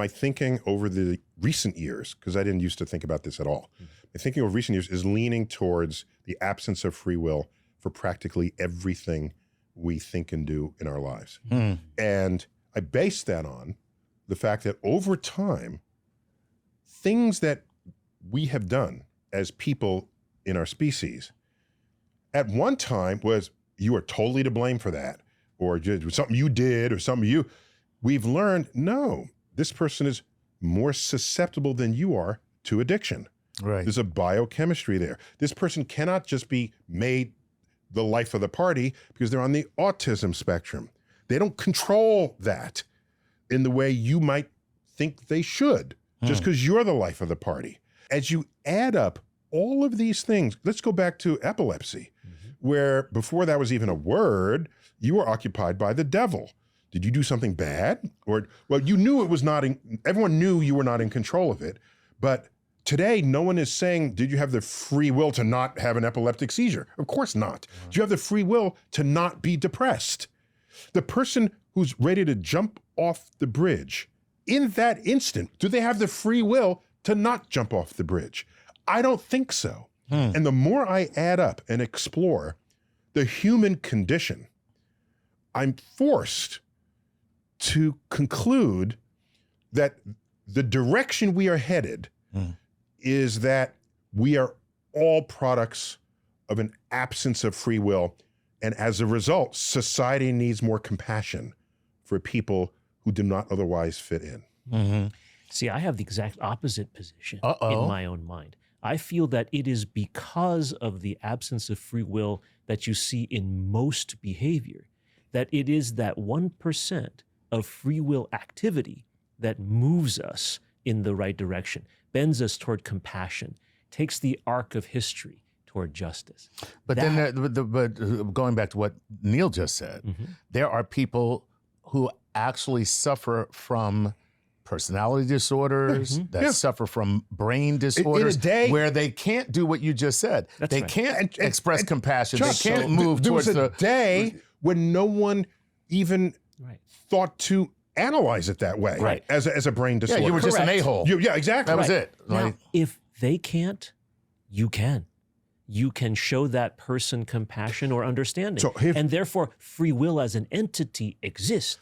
My thinking over the recent years, because I didn't used to think about this at all, my thinking over recent years is leaning towards the absence of free will for practically everything we think and do in our lives. And I base that on the fact that over time, things that we have done as people in our species, at one time was you are totally to blame for that, or just something you did, or something we've learned, no, this person is more susceptible than you are to addiction. Right. There's a biochemistry there. This person cannot just be made the life of the party because they're on the autism spectrum. They don't control that in the way you might think they should, just because you're the life of the party. As you add up all of these things, let's go back to epilepsy, where before that was even a word, you were occupied by the devil. Did you do something bad? Or, well, you knew it was not, everyone knew you were not in control of it. But today, no one is saying, did you have the free will to not have an epileptic seizure? Of course not. Do you have the free will to not be depressed? The person who's ready to jump off the bridge, in that instant, do they have the free will to not jump off the bridge? I don't think so. And the more I add up and explore the human condition, I'm forced to conclude that the direction we are headed is that we are all products of an absence of free will. And as a result, society needs more compassion for people who do not otherwise fit in. See, I have the exact opposite position in my own mind. I feel that it is because of the absence of free will that you see in most behavior, that it is that 1% of free will activity that moves us in the right direction, bends us toward compassion, takes the arc of history toward justice. But but going back to what Neil just said, there are people who actually suffer from personality disorders, that suffer from brain disorders, where they can't do what you just said. They can't express compassion. They can't move towards the... There was a day when no one even thought to analyze it that way, as a brain disorder. Yeah, you were just an a-hole. Yeah, exactly. That was it. Now, if they can't, you can. You can show that person compassion or understanding. And therefore, free will as an entity exists.